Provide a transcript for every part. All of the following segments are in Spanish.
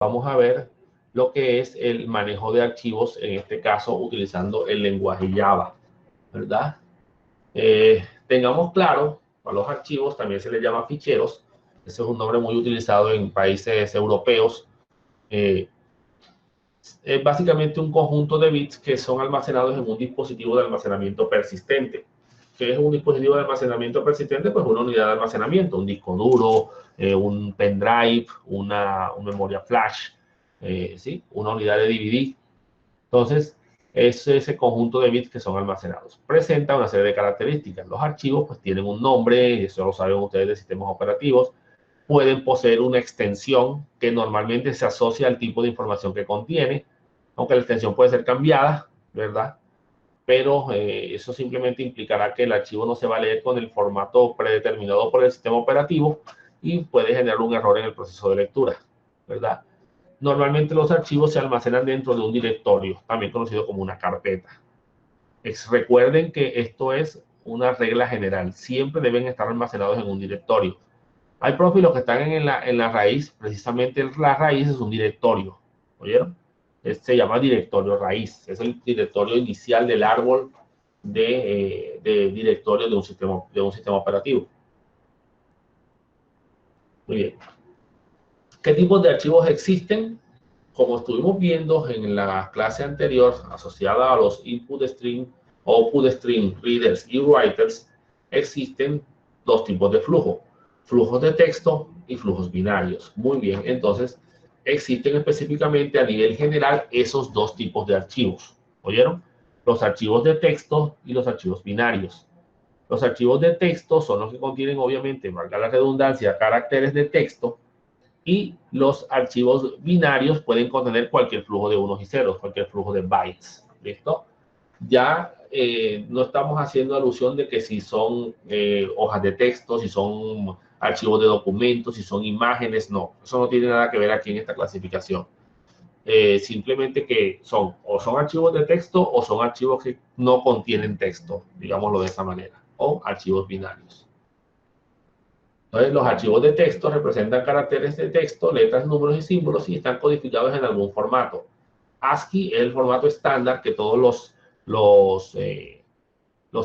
vamos a ver lo que es el manejo de archivos, en este caso utilizando el lenguaje Java, ¿verdad? Tengamos claro, a los archivos también se les llama ficheros. Ese es un nombre muy utilizado en países europeos. Es básicamente un conjunto de bits que son almacenados en un dispositivo de almacenamiento persistente. ¿Qué es un dispositivo de almacenamiento persistente? Pues una unidad de almacenamiento, un disco duro, un pendrive, una memoria flash, ¿sí? Una unidad de DVD. Entonces, es ese conjunto de bits que son almacenados. Presenta una serie de características. Los archivos pues tienen un nombre, eso lo saben ustedes de sistemas operativos. Pueden poseer una extensión que normalmente se asocia al tipo de información que contiene, aunque la extensión puede ser cambiada, ¿verdad? Pero eso simplemente implicará que el archivo no se va a leer con el formato predeterminado por el sistema operativo y puede generar un error en el proceso de lectura, ¿verdad? Normalmente los archivos se almacenan dentro de un directorio, también conocido como una carpeta. Recuerden que esto es una regla general, siempre deben estar almacenados en un directorio. Hay profilos que están en la raíz, precisamente la raíz es un directorio, ¿oyeron? Se llama directorio raíz, es el directorio inicial del árbol de directorio de un sistema operativo. Muy bien. ¿Qué tipos de archivos existen? Como estuvimos viendo en la clase anterior, asociada a los input stream, output stream, readers y writers, existen dos tipos de flujo, flujos de texto y flujos binarios. Muy bien, entonces existen específicamente a nivel general esos dos tipos de archivos. ¿Oyeron? Los archivos de texto y los archivos binarios. Los archivos de texto son los que contienen, obviamente, valga la redundancia, caracteres de texto, y los archivos binarios pueden contener cualquier flujo de unos y ceros, cualquier flujo de bytes. ¿Listo? Ya no estamos haciendo alusión de que si son hojas de texto, si son archivos de documentos, si son imágenes, no. Eso no tiene nada que ver aquí en esta clasificación. Simplemente que son o son archivos de texto o son archivos que no contienen texto, digámoslo de esa manera, o archivos binarios. Entonces, los archivos de texto representan caracteres de texto, letras, números y símbolos y están codificados en algún formato. ASCII es el formato estándar que todos los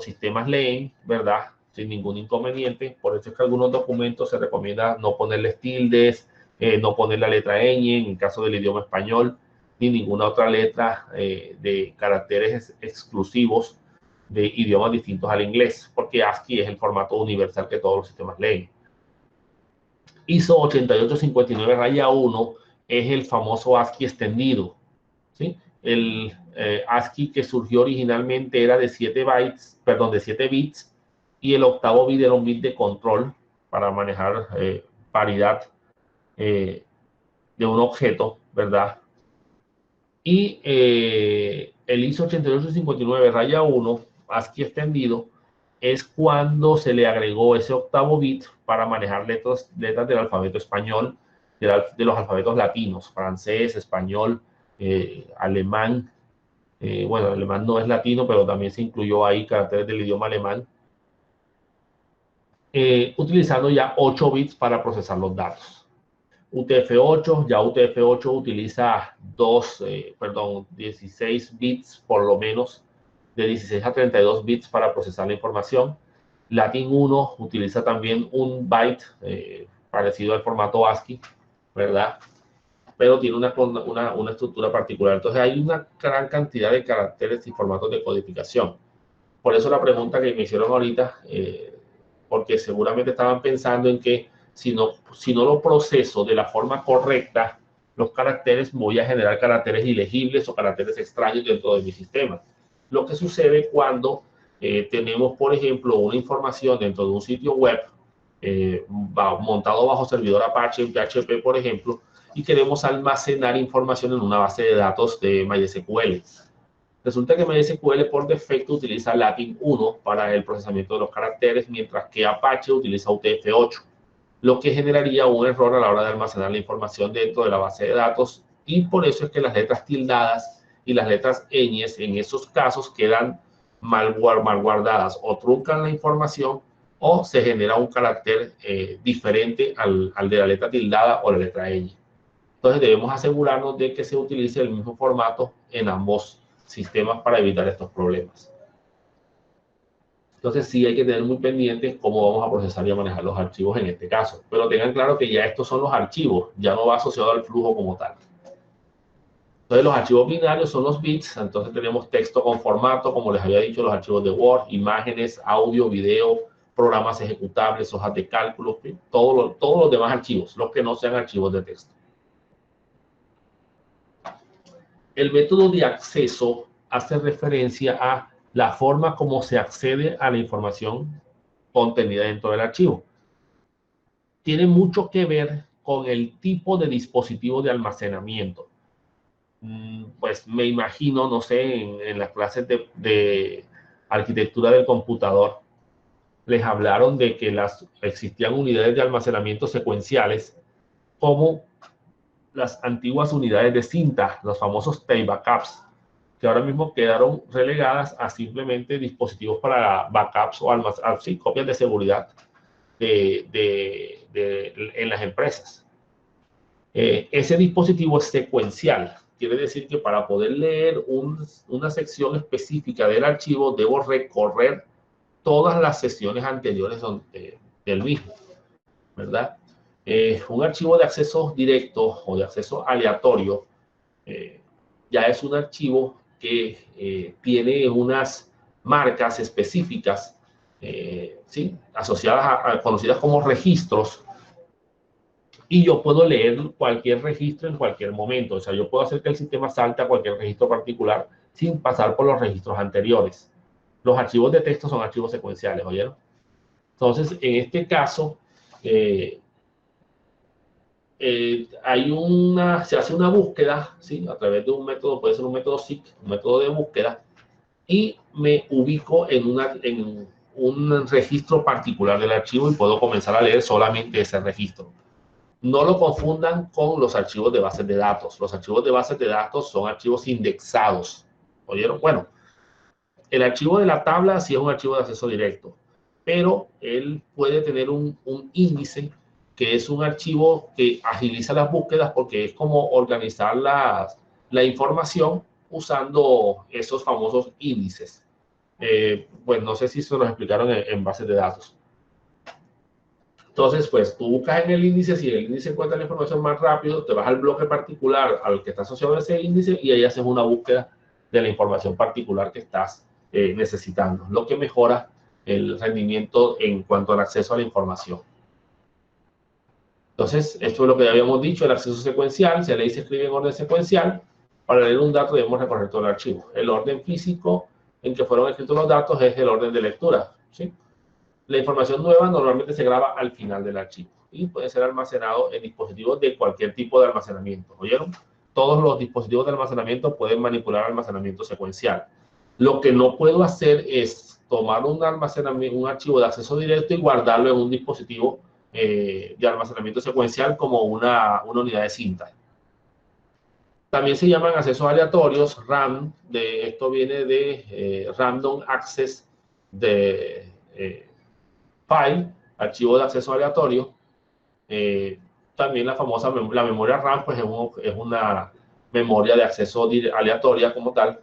sistemas leen, ¿verdad? Sin ningún inconveniente. Por eso es que algunos documentos se recomienda no ponerles tildes, no poner la letra ñ en el caso del idioma español, ni ninguna otra letra de caracteres exclusivos de idiomas distintos al inglés, porque ASCII es el formato universal que todos los sistemas leen. ISO 8859-1 es el famoso ASCII extendido, ¿sí? El ASCII que surgió originalmente era de 7 bytes, perdón, de 7 bits, y el octavo bit era un bit de control para manejar paridad de un objeto, ¿verdad? Y el ISO 8859-1, ASCII extendido, es cuando se le agregó ese octavo bit para manejar letras del alfabeto español, de los alfabetos latinos, francés, español, alemán. Bueno, el alemán no es latino, pero también se incluyó ahí caracteres del idioma alemán, utilizando ya 8 bits para procesar los datos. UTF-8, ya UTF-8 utiliza 16 bits por lo menos, de 16 a 32 bits para procesar la información. Latin 1 utiliza también un byte parecido al formato ASCII, ¿verdad? Pero tiene una estructura particular. Entonces hay una gran cantidad de caracteres y formatos de codificación. Por eso la pregunta que me hicieron ahorita, porque seguramente estaban pensando en que si no lo proceso de la forma correcta, los caracteres, voy a generar caracteres ilegibles o caracteres extraños dentro de mi sistema. Lo que sucede cuando tenemos, por ejemplo, una información dentro de un sitio web montado bajo servidor Apache en PHP, por ejemplo, y queremos almacenar información en una base de datos de MySQL. Resulta que MySQL por defecto utiliza Latin 1 para el procesamiento de los caracteres, mientras que Apache utiliza UTF-8, lo que generaría un error a la hora de almacenar la información dentro de la base de datos, y por eso es que las letras tildadas y las letras ñes en esos casos quedan mal guardadas, o truncan la información o se genera un carácter diferente al de la letra tildada o la letra ñ. Entonces debemos asegurarnos de que se utilice el mismo formato en ambos sistemas para evitar estos problemas. Entonces sí hay que tener muy pendientes cómo vamos a procesar y a manejar los archivos en este caso. Pero tengan claro que ya estos son los archivos, ya no va asociado al flujo como tal. Entonces los archivos binarios son los bits, entonces tenemos texto con formato, como les había dicho, los archivos de Word, imágenes, audio, video, programas ejecutables, hojas de cálculo, todos los demás archivos, los que no sean archivos de texto. El método de acceso hace referencia a la forma como se accede a la información contenida dentro del archivo. Tiene mucho que ver con el tipo de dispositivo de almacenamiento. Pues me imagino, no sé, en las clases de arquitectura del computador, les hablaron de que existían unidades de almacenamiento secuenciales como las antiguas unidades de cinta, los famosos tape backups, que ahora mismo quedaron relegadas a simplemente dispositivos para backups o sí, copias de seguridad en las empresas. Ese dispositivo es secuencial. Quiere decir que para poder leer una sección específica del archivo, debo recorrer todas las secciones anteriores del mismo, ¿verdad? Un archivo de acceso directo o de acceso aleatorio ya es un archivo que tiene unas marcas específicas, ¿sí? Asociadas conocidas como registros, y yo puedo leer cualquier registro en cualquier momento. O sea, yo puedo hacer que el sistema salte a cualquier registro particular sin pasar por los registros anteriores. Los archivos de texto son archivos secuenciales, ¿oyeron? Entonces, en este caso, se hace una búsqueda, ¿sí? A través de un método, puede ser un método SIC, un método de búsqueda, y me ubico en un registro particular del archivo y puedo comenzar a leer solamente ese registro. No lo confundan con los archivos de bases de datos. Los archivos de bases de datos son archivos indexados. ¿Oyeron? Bueno, el archivo de la tabla sí es un archivo de acceso directo, pero él puede tener un índice que es un archivo que agiliza las búsquedas porque es como organizar la información usando esos famosos índices. Pues no sé si se los explicaron en bases de datos. Entonces, pues tú buscas en el índice, si el índice encuentra la información más rápido, te vas al bloque particular al que está asociado a ese índice y ahí haces una búsqueda de la información particular que estás necesitando, lo que mejora el rendimiento en cuanto al acceso a la información. Entonces, esto es lo que ya habíamos dicho, el acceso secuencial, se lee y se escribe en orden secuencial. Para leer un dato debemos recorrer todo el archivo. El orden físico en que fueron escritos los datos es el orden de lectura, ¿sí? La información nueva normalmente se graba al final del archivo y puede ser almacenado en dispositivos de cualquier tipo de almacenamiento. ¿Oyeron? Todos los dispositivos de almacenamiento pueden manipular almacenamiento secuencial. Lo que no puedo hacer es tomar un archivo de acceso directo y guardarlo en un dispositivo de almacenamiento secuencial como una unidad de cinta. También se llaman accesos aleatorios, RAM, esto viene de Random Access de File, archivo de acceso aleatorio. También la memoria RAM pues es una memoria de acceso aleatoria como tal.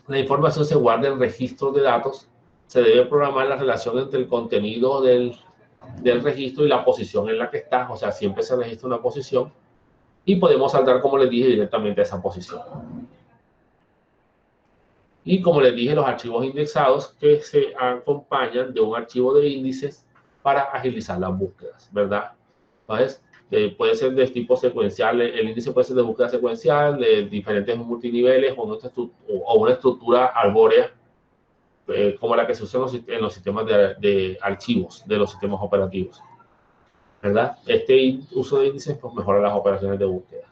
La información se guarda en registros de datos. Se debe programar la relación entre el contenido del registro y la posición en la que está. O sea, siempre se registra una posición y podemos saltar, como les dije, directamente a esa posición. Y como les dije, los archivos indexados que se acompañan de un archivo de índices para agilizar las búsquedas, ¿verdad? Entonces, puede ser de tipo secuencial, el índice puede ser de búsqueda secuencial, de diferentes multiniveles o una estructura arbórea, como la que se usa en los sistemas de archivos de los sistemas operativos, ¿verdad? Este uso de índices pues, mejora las operaciones de búsqueda.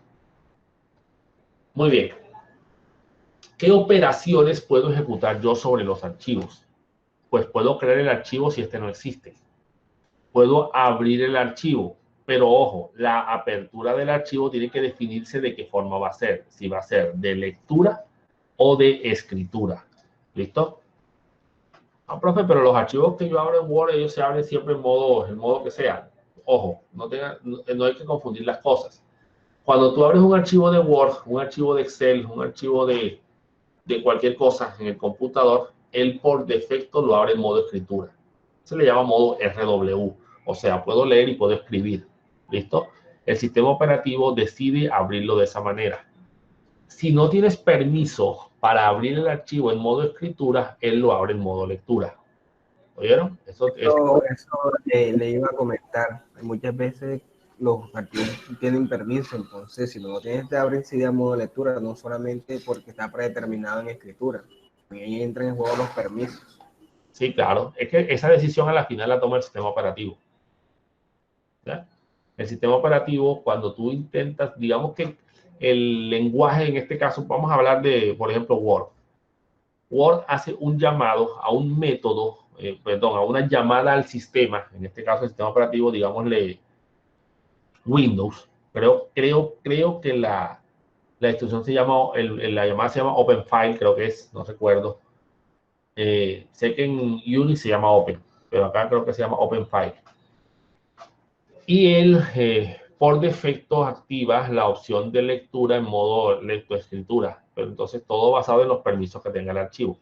Muy bien. ¿Qué operaciones puedo ejecutar yo sobre los archivos? Pues puedo crear el archivo si este no existe. Puedo abrir el archivo, pero ojo, la apertura del archivo tiene que definirse de qué forma va a ser. Si va a ser de lectura o de escritura. ¿Listo? Ah, profe, pero los archivos que yo abro en Word, ellos se abren siempre en modo que sea. Ojo, no hay que confundir las cosas. Cuando tú abres un archivo de Word, un archivo de Excel, un archivo de cualquier cosa en el computador, él por defecto lo abre en modo escritura. Se le llama modo RW. O sea, puedo leer y puedo escribir. ¿Listo? El sistema operativo decide abrirlo de esa manera. Si no tienes permiso para abrir el archivo en modo escritura, él lo abre en modo lectura. ¿Oyeron? Eso le iba a comentar. Muchas veces los archivos tienen permiso, entonces si no tienes que abrir enseguida en modo lectura, no solamente porque está predeterminado en escritura, ahí entran en juego los permisos. Sí, claro. Es que esa decisión a la final la toma el sistema operativo. ¿Ya? El sistema operativo, cuando tú intentas, digamos que el lenguaje, en este caso, vamos a hablar de, por ejemplo, Word. Word hace un llamado a un método, a una llamada al sistema, en este caso el sistema operativo, digámosle Windows. Creo que la instrucción se llama, la llamada se llama Open File, creo que es, no recuerdo. Sé que en Unix se llama Open, pero acá creo que se llama Open File. Y él, por defecto, activa la opción de lectura en modo lectoescritura, pero entonces todo basado en los permisos que tenga el archivo.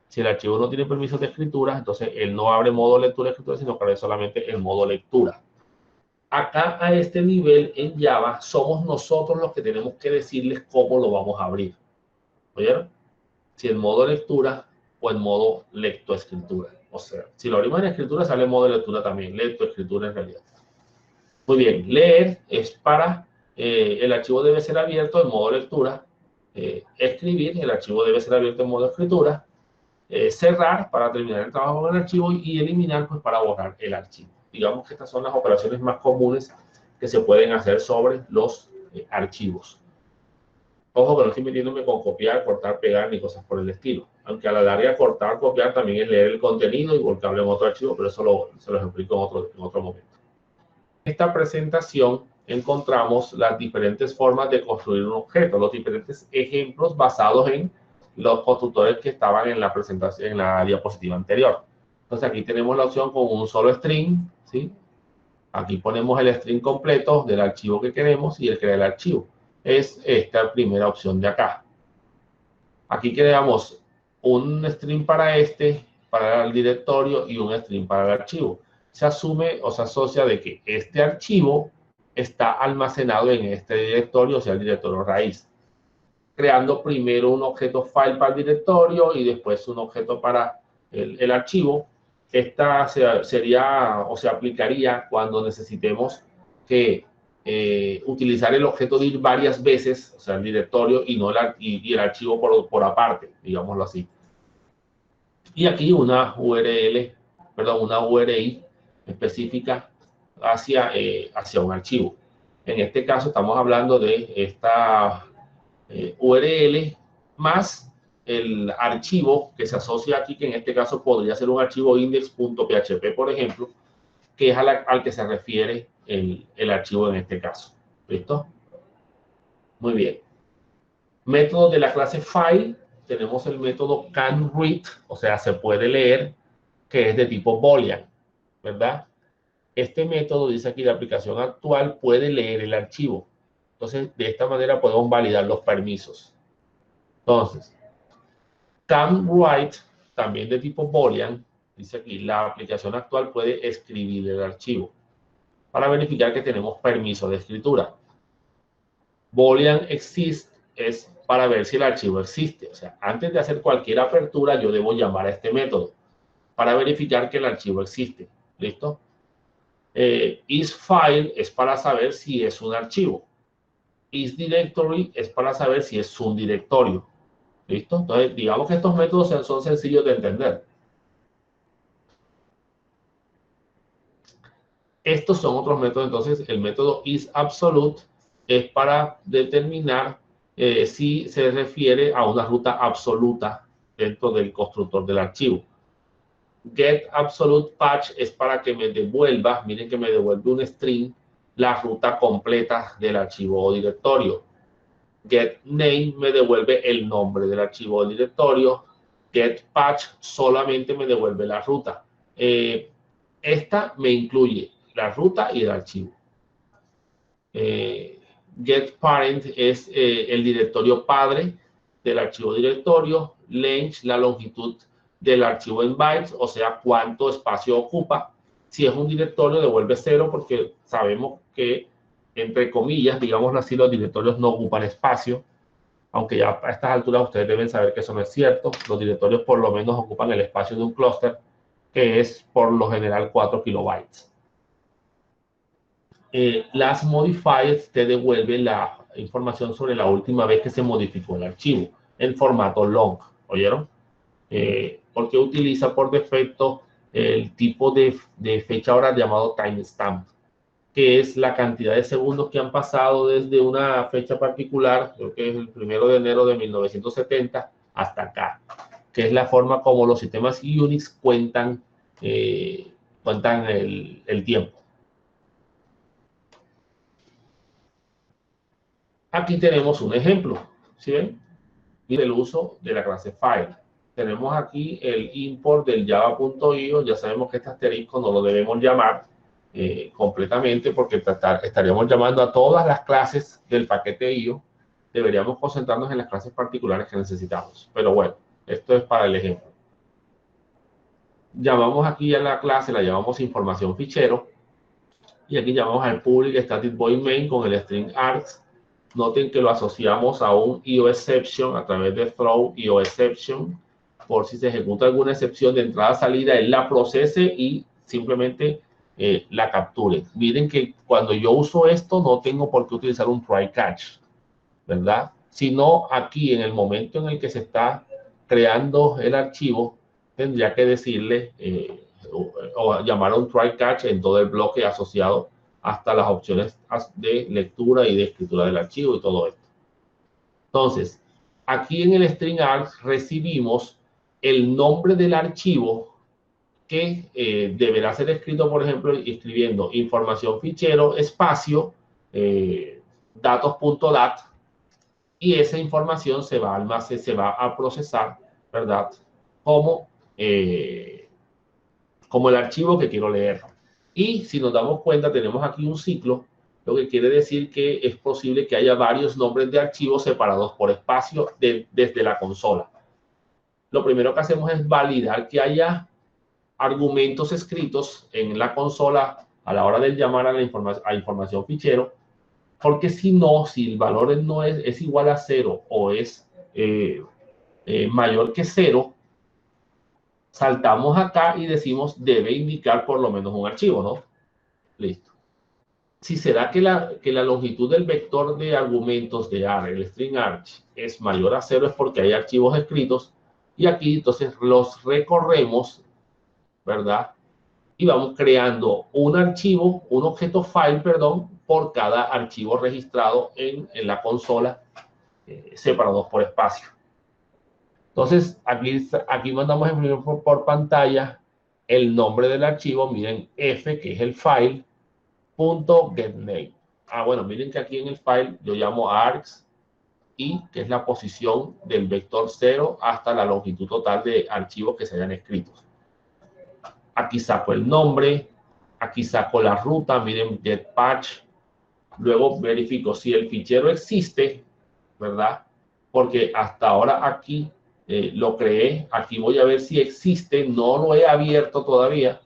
Si el archivo no tiene permisos de escritura, entonces él no abre modo lectura-escritura, sino que abre solamente el modo lectura. Acá a este nivel en Java somos nosotros los que tenemos que decirles cómo lo vamos a abrir. ¿Oyeron? Si en modo lectura o en modo lectoescritura. O sea, si lo abrimos en escritura, sale en modo lectura también, lectoescritura en realidad. Muy bien, leer es para, el archivo debe ser abierto en modo lectura. Escribir, el archivo debe ser abierto en modo escritura. Cerrar para terminar el trabajo con el archivo y eliminar pues para borrar el archivo. Digamos que estas son las operaciones más comunes que se pueden hacer sobre los archivos. Ojo que no estoy metiéndome con copiar, cortar, pegar ni cosas por el estilo. Aunque a la larga cortar, copiar también es leer el contenido y volcarlo en otro archivo, pero eso se los explico en otro momento. En esta presentación encontramos las diferentes formas de construir un objeto, los diferentes ejemplos basados en los constructores que estaban en la presentación, en la diapositiva anterior. Entonces aquí tenemos la opción con un solo string, ¿sí? Aquí ponemos el string completo del archivo que queremos y el crear el archivo. Es esta primera opción de acá. Aquí creamos un string para el directorio y un string para el archivo. Se asume o se asocia de que este archivo está almacenado en este directorio, o sea, el directorio raíz. Creando primero un objeto file para el directorio y después un objeto para el archivo. Esta sería o se aplicaría cuando necesitemos que utilizar el objeto dir varias veces, o sea, el directorio y no el archivo por aparte, digámoslo así. Y aquí una URI específica hacia un archivo. En este caso estamos hablando de esta URL más el archivo que se asocia aquí, que en este caso podría ser un archivo index.php, por ejemplo, que es al que se refiere el archivo en este caso. ¿Listo? Muy bien. Métodos de la clase file. Tenemos el método canRead, o sea, se puede leer, que es de tipo boolean, ¿verdad? Este método, dice aquí, la aplicación actual puede leer el archivo. Entonces, de esta manera podemos validar los permisos. Entonces, canWrite, también de tipo boolean, dice aquí, la aplicación actual puede escribir el archivo para verificar que tenemos permiso de escritura. Boolean exist es para ver si el archivo existe. O sea, antes de hacer cualquier apertura, yo debo llamar a este método para verificar que el archivo existe. ¿Listo? IsFile es para saber si es un archivo. IsDirectory es para saber si es un directorio. ¿Listo? Entonces, digamos que estos métodos son sencillos de entender. Estos son otros métodos. Entonces, el método isAbsolute es para determinar si se refiere a una ruta absoluta dentro del constructor del archivo. GetAbsolutePatch es para que me devuelva, miren que me devuelve un string, la ruta completa del archivo o directorio. GetName me devuelve el nombre del archivo o directorio. GetPatch solamente me devuelve la ruta. Esta me incluye la ruta y el archivo. getParent es el directorio padre del archivo directorio. Length, la longitud del archivo en bytes, o sea, cuánto espacio ocupa. Si es un directorio, devuelve 0 porque sabemos que, entre comillas, digámoslo así, los directorios no ocupan espacio. Aunque ya a estas alturas ustedes deben saber que eso no es cierto. Los directorios por lo menos ocupan el espacio de un clúster, que es por lo general 4 kilobytes. Las modifiers te devuelven la información sobre la última vez que se modificó el archivo en formato long. ¿Oyeron? Porque utiliza por defecto el tipo de fecha hora llamado timestamp, que es la cantidad de segundos que han pasado desde una fecha particular, creo que es el 1 de enero de 1970 hasta acá, que es la forma como los sistemas Unix cuentan el tiempo. Aquí tenemos un ejemplo, ¿sí ven? Y del uso de la clase file. Tenemos aquí el import del java.io. Ya sabemos que este asterisco no lo debemos llamar completamente porque estaríamos llamando a todas las clases del paquete IO. Deberíamos concentrarnos en las clases particulares que necesitamos. Pero bueno, esto es para el ejemplo. Llamamos aquí a la clase, la llamamos información fichero. Y aquí llamamos al public static void main con el string args. Noten que lo asociamos a un IOException a través de throw IOException. Por si se ejecuta alguna excepción de entrada-salida, él la procese y simplemente la capture. Miren que cuando yo uso esto, no tengo por qué utilizar un try-catch, ¿verdad? Sino aquí, en el momento en el que se está creando el archivo, tendría que decirle o llamar a un try-catch en todo el bloque asociado hasta las opciones de lectura y de escritura del archivo y todo esto. Entonces, aquí en el string args recibimos el nombre del archivo que deberá ser escrito, por ejemplo, escribiendo información fichero, espacio, datos.dat, y esa información se va a procesar, ¿verdad? Como el archivo que quiero leer. Y si nos damos cuenta, tenemos aquí un ciclo, lo que quiere decir que es posible que haya varios nombres de archivos separados por espacio desde la consola. Lo primero que hacemos es validar que haya argumentos escritos en la consola a la hora de llamar a la información fichero, porque si no, si el valor no es igual a 0 o es mayor que 0, saltamos acá y decimos debe indicar por lo menos un archivo, ¿no? Listo. Si será que la longitud del vector de argumentos de arg, el string arg, es mayor a 0, es porque hay archivos escritos, y aquí entonces los recorremos, ¿verdad? Y vamos creando un archivo, un objeto file, perdón, por cada archivo registrado en la consola, separados por espacio. Entonces, aquí mandamos imprimir por pantalla el nombre del archivo. Miren, F, que es el file, .getName. Bueno, miren que aquí en el file yo llamo args y que es la posición del vector 0 hasta la longitud total de archivos que se hayan escrito. Aquí saco el nombre, aquí saco la ruta, miren, getPatch. Luego verifico si el fichero existe, ¿verdad? Porque hasta ahora aquí lo creé. Aquí voy a ver si existe, no lo he abierto todavía.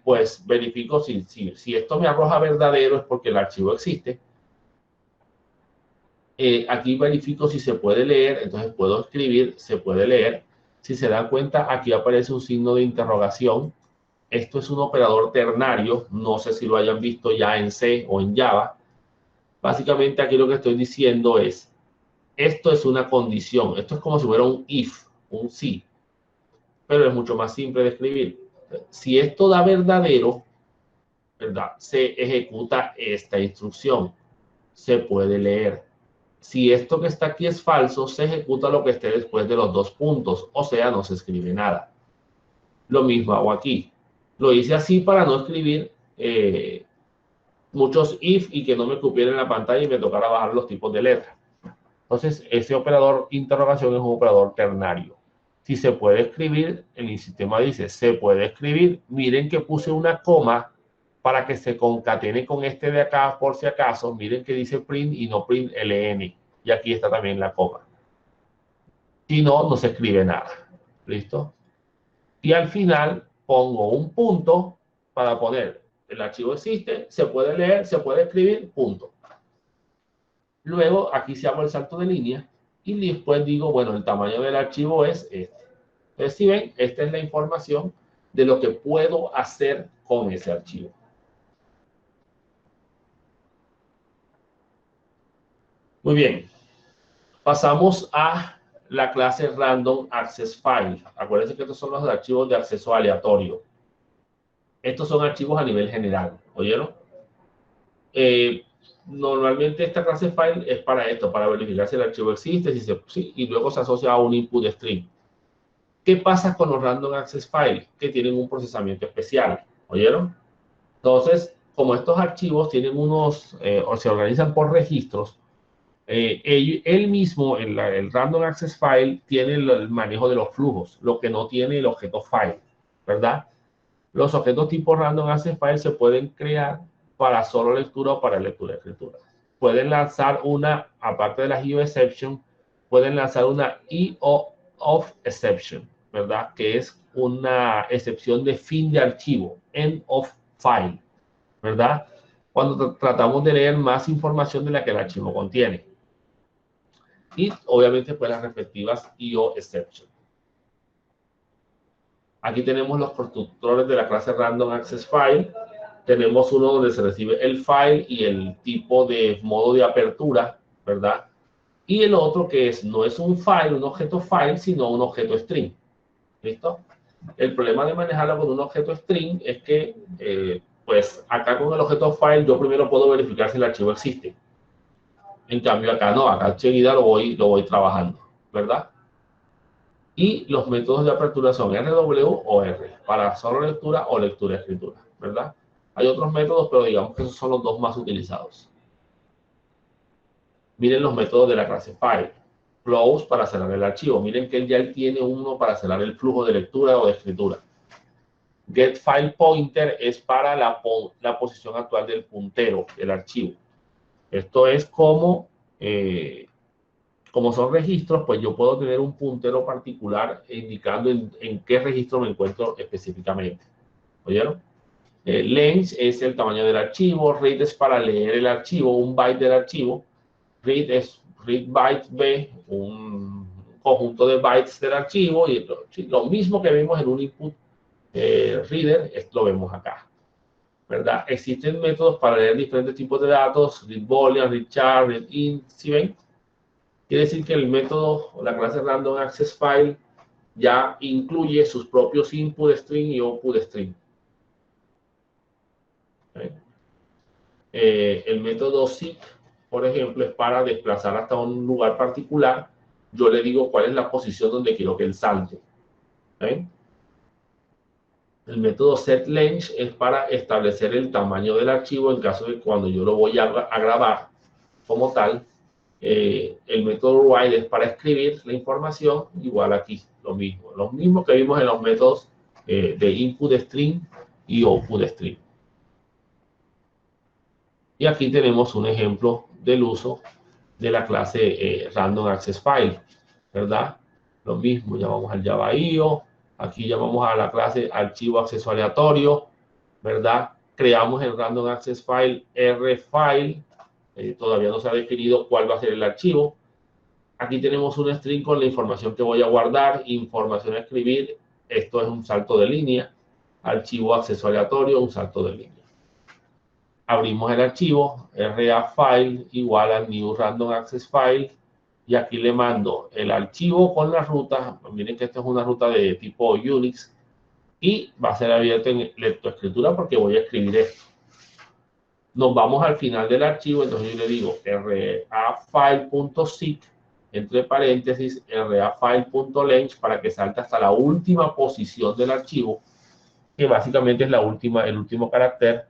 Pues verifico si esto me arroja verdadero es porque el archivo existe. Aquí verifico si se puede leer, entonces puedo escribir, se puede leer. Si se dan cuenta, aquí aparece un signo de interrogación. Esto es un operador ternario, no sé si lo hayan visto ya en C o en Java. Básicamente aquí lo que estoy diciendo es, esto es una condición, esto es como si fuera un if, un si, pero es mucho más simple de escribir. Si esto da verdadero, ¿verdad? Se ejecuta esta instrucción, se puede leer. Si esto que está aquí es falso, se ejecuta lo que esté después de los dos puntos, o sea, no se escribe nada. Lo mismo hago aquí. Lo hice así para no escribir muchos if y que no me cupiera en la pantalla y me tocara bajar los tipos de letras. Entonces, ese operador interrogación es un operador ternario. Si se puede escribir, el sistema dice, se puede escribir. Miren que puse una coma para que se concatene con este de acá, por si acaso, miren que dice print y no print ln. Y aquí está también la coma. Si no, no se escribe nada. ¿Listo? Y al final pongo un punto para poner el archivo existe, se puede leer, se puede escribir, punto. Luego aquí se hago el salto de línea y después digo, bueno, el tamaño del archivo es este. Entonces, si ven, esta es la información de lo que puedo hacer con ese archivo. Muy bien. Pasamos a la clase Random Access File. Acuérdense que estos son los archivos de acceso aleatorio. Estos son archivos a nivel general, ¿oyeron? Normalmente esta clase file es para esto, para verificar si el archivo existe, y luego se asocia a un input string. ¿Qué pasa con los Random Access File? Que tienen un procesamiento especial, ¿oyeron? Entonces, como estos archivos tienen unos, o se organizan por registros, él mismo, el Random Access File, tiene el manejo de los flujos, lo que no tiene el objeto file, ¿verdad? Los objetos tipo Random Access File se pueden crear para solo lectura o para lectura-escritura. Pueden lanzar una, aparte de las IO exception, pueden lanzar una IO of exception, ¿verdad? Que es una excepción de fin de archivo, end of file, ¿verdad? Cuando tratamos de leer más información de la que el archivo contiene. Y obviamente pues las respectivas IO exception. Aquí tenemos los constructores de la clase Random Access File. Tenemos uno donde se recibe el file y el tipo de modo de apertura, ¿verdad? Y el otro que no es un file, un objeto file, sino un objeto string. ¿Listo? El problema de manejarlo con un objeto string es que, pues acá con el objeto file yo primero puedo verificar si el archivo existe. En cambio acá no, acá enseguida lo voy trabajando, ¿verdad? Y los métodos de apertura son RW o R, para solo lectura o lectura-escritura, ¿verdad? Hay otros métodos, pero digamos que esos son los dos más utilizados. Miren los métodos de la clase file. Close para cerrar el archivo. Miren que él tiene uno para cerrar el flujo de lectura o de escritura. Get file pointer es para la posición actual del puntero del archivo. Esto es como son registros, pues yo puedo tener un puntero particular indicando en qué registro me encuentro específicamente. ¿Oyeron? Length es el tamaño del archivo. Read es para leer el archivo, un byte del archivo. Read es read byte B, un conjunto de bytes del archivo. Y lo mismo que vimos en un input reader, lo vemos acá, ¿verdad? Existen métodos para leer diferentes tipos de datos. Read boolean, read char, read int. ¿Sí ven? Quiere decir que el método o la clase Random Access File ya incluye sus propios input string y output string. ¿Okay? El método seek, por ejemplo, es para desplazar hasta un lugar particular. Yo le digo cuál es la posición donde quiero que él salte. ¿Okay? El método setLength es para establecer el tamaño del archivo en caso de cuando yo lo voy a grabar como tal. El método write es para escribir la información, igual aquí, lo mismo que vimos en los métodos de input string y output string. Y aquí tenemos un ejemplo del uso de la clase Random Access File, ¿verdad? Lo mismo, llamamos al Java IO, aquí llamamos a la clase archivo acceso aleatorio, ¿verdad? Creamos el Random Access File rfile, todavía no se ha definido cuál va a ser el archivo. Aquí tenemos un string con la información que voy a guardar, información a escribir, esto es un salto de línea, archivo acceso aleatorio, un salto de línea. Abrimos el archivo, rafile igual a new random access file, y aquí le mando el archivo con la ruta. Miren que esta es una ruta de tipo Unix, y va a ser abierto en lectoescritura porque voy a escribir esto. Nos vamos al final del archivo, entonces yo le digo rafile.seek, entre paréntesis, rafile.length, para que salte hasta la última posición del archivo, que básicamente es el último carácter,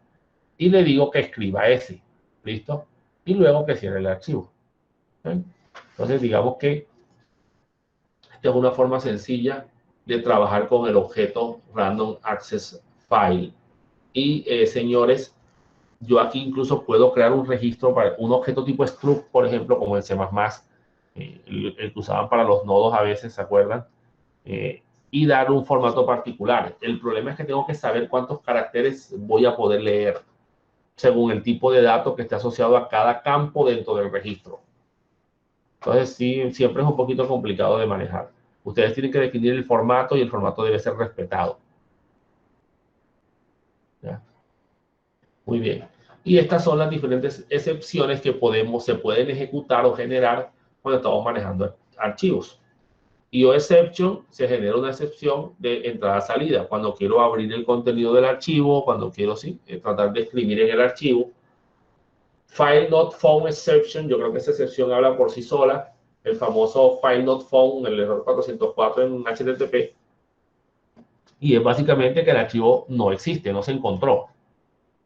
y le digo que escriba ese, ¿listo? Y luego que cierre el archivo. ¿Okay? Entonces, digamos que esta es una forma sencilla de trabajar con el objeto Random Access File. Y señores, yo aquí incluso puedo crear un registro para un objeto tipo struct, por ejemplo, como en C++, el que usaban para los nodos a veces, ¿se acuerdan? Y dar un formato particular. El problema es que tengo que saber cuántos caracteres voy a poder leer según el tipo de datos que esté asociado a cada campo dentro del registro. Entonces, sí, siempre es un poquito complicado de manejar. Ustedes tienen que definir el formato y el formato debe ser respetado. ¿Ya? Muy bien. Y estas son las diferentes excepciones que se pueden ejecutar o generar cuando estamos manejando archivos. IOException se genera una excepción de entrada-salida. Cuando quiero abrir el contenido del archivo, cuando quiero tratar de escribir en el archivo. File not found exception, yo creo que esa excepción habla por sí sola. El famoso file not found, el error 404 en HTTP. Y es básicamente que el archivo no existe, no se encontró.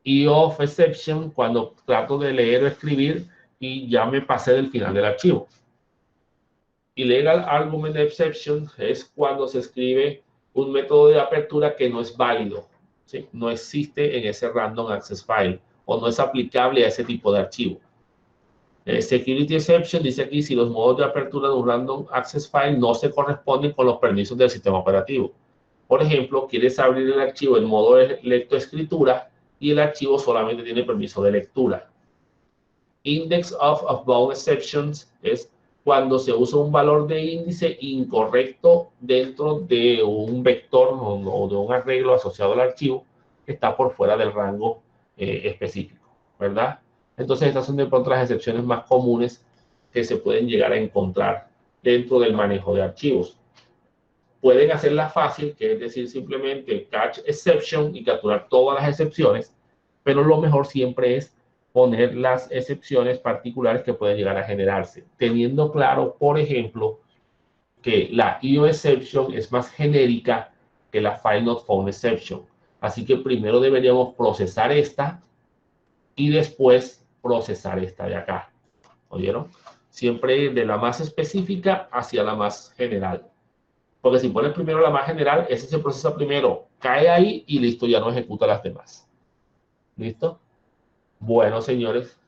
IOF exception, cuando trato de leer o escribir y ya me pasé del final del archivo. Illegal argument exception es cuando se escribe un método de apertura que no es válido, ¿sí? No existe en ese random access file o no es aplicable a ese tipo de archivo. Security exception dice aquí si los modos de apertura de un random access file no se corresponden con los permisos del sistema operativo. Por ejemplo, quieres abrir el archivo en modo de lectoescritura y el archivo solamente tiene permiso de lectura. Index of bound exceptions es cuando se usa un valor de índice incorrecto dentro de un vector o de un arreglo asociado al archivo que está por fuera del rango específico, ¿verdad? Entonces, estas son de pronto las excepciones más comunes que se pueden llegar a encontrar dentro del manejo de archivos. Pueden hacerla fácil, que es decir, simplemente catch exception y capturar todas las excepciones, pero lo mejor siempre es poner las excepciones particulares que pueden llegar a generarse, teniendo claro, por ejemplo, que la IOException es más genérica que la File Not Found Exception. Así que primero deberíamos procesar esta y después procesar esta de acá. ¿Oyeron? Siempre de la más específica hacia la más general. Porque si pones primero la más general, ese se procesa primero, cae ahí y listo, ya no ejecuta las demás. ¿Listo? Bueno, señores,